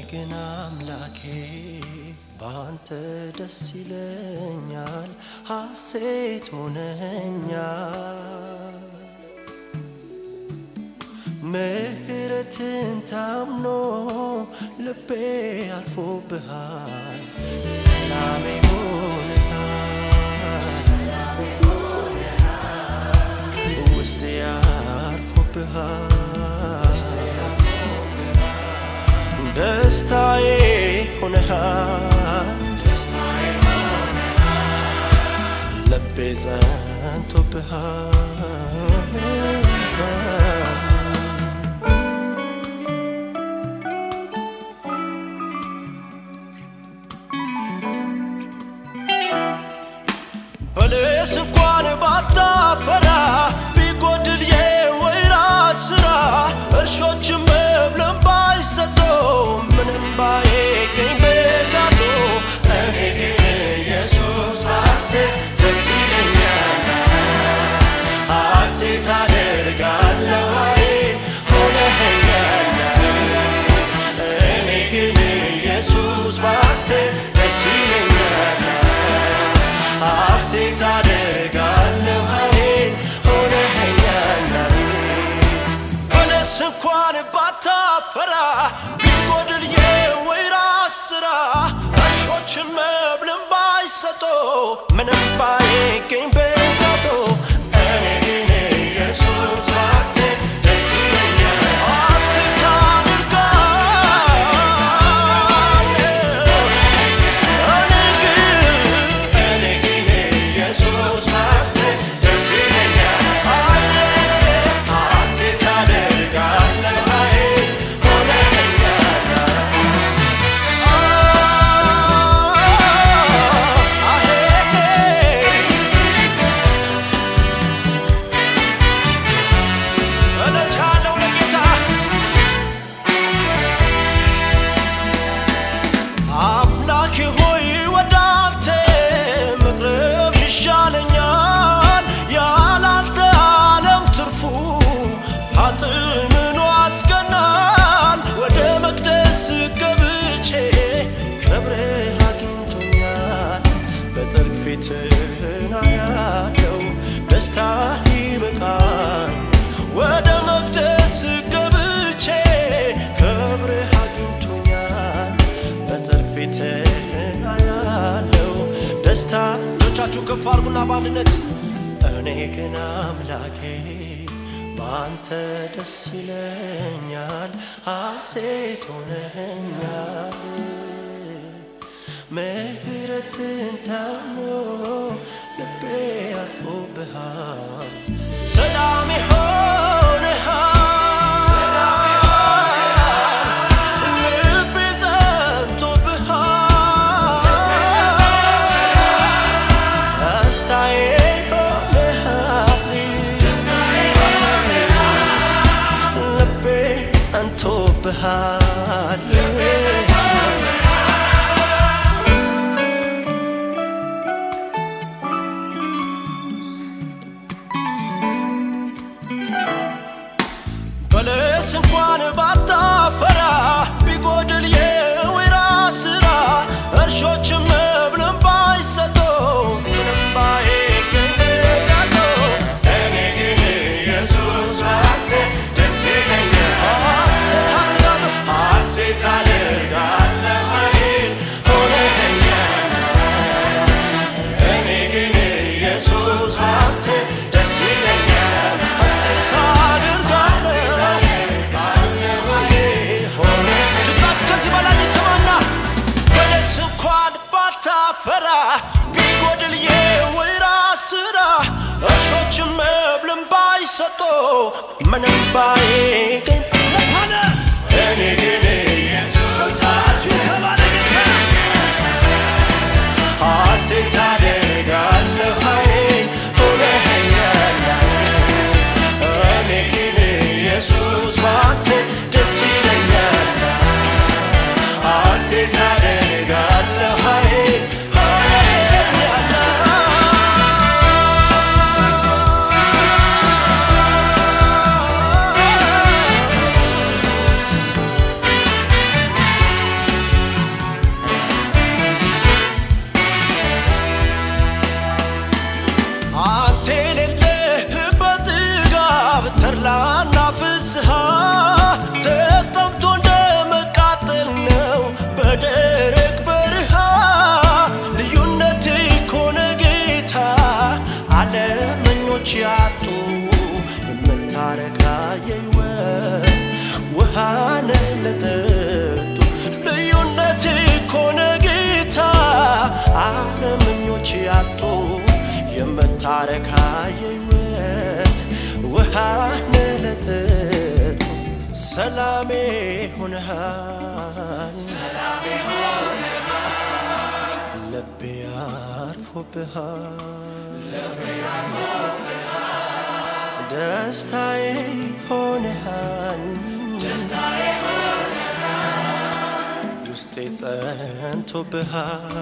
ግን አምላኬ ባንተ ደስ ይለኛል ሐሴት ሆነኛል ምህረትን ታምኖ ልቤ አርፎብሃል ሰላሜ ሆነሃል ውስጤ አርፎብሃል ደስታዬ ሆነሃል ልቤ ጸንቶብሃል በለስ እንኳን ባታፈራ ቢጎድል የወይራ ስራ እርሾችም መብልን ባይሰጠው ምንም ባይገኝ በጋቶ እኔ ግን ኢየሱስ ባንተ ደስ ይለኛል ሐሴት አደርጋለሁ ሆነኸኛል እኔ ግን ኢየሱስ ባንተ ደስ ይለኛል ሐሴት አደርጋለሁ ሆነኸኛል በለስ እንኳን ባታፈራ ቢጎድል የወይራ ስራ እርሾችም መብልን ባይሰጠው ምንም ባይገኝ በጋቶ እኔ ግን ኢየሱስ ባንተ ደስ ይለኛል ሐሴት አደርጋለሁ እኔ ግን ኢየሱስ ባንተ ደስ ይለኛል ሐሴት አደርጋለሁ አምላኬ ሆይ ወደ አንተ መቅረብ ይሻለኛል ያላንተ ዓለም ትርፉ ኃጥእ አስቀናል ወደ መቅደስ ገብቼ ክብርህ አግኝቶኛል በጽድቅ ፊትህን አያለው ደስታ ይበቃኝ ወደ መቅደስ ገብቼ ክብርህ አግኝቶኛል በጽድቅ ፊትህን አያለው ደስታ እጆቻችሁ ከፍ አድርጉና በአንድነት እኔ ግን አምላኬ ባንተ ደስ ይለኛል ሐሴት ሆነኛል ምህረትን ታምኖ ልቤ አርፎብሃል ሰላሜ ሆነሃል ልቤ ጸንቶብሃል ደስታዬ ሆነሃል ልቤ ጸንቶብሃል ሰጥቶ ምንም ባይገኝ ለታነ እኔ ግን ጭብጨባችሁ ይሰማ ለጌታ ሐሴት አደርጋለሁ ኃይል ሆነኸኛል። እኔ ግን ኢየሱስ ባንተ ደስ ይለኛል። ሐሴት አደርጋለሁ ኃይል አንተ የሌለህበት ጥጋብ ተድላና ፍስሐ ተጠምቶ እንደመቃጠል ነው በደረቅ በረሃ። ልዩነት ኮነ ጌታ ዓለመኞች ያጡ የምታረካ የሕይወት ውሃን ለጠጡ። ልዩነት ኮነ ጌታ ዓለመኞች ያጡ የምታረካ የሕይወት ውሃን ለጠጡ። ሰላሜ ሆነሃል ልቤ አርፎብሃል ደስታዬ ሆነሃል ውስጤ ጸንቶብሃል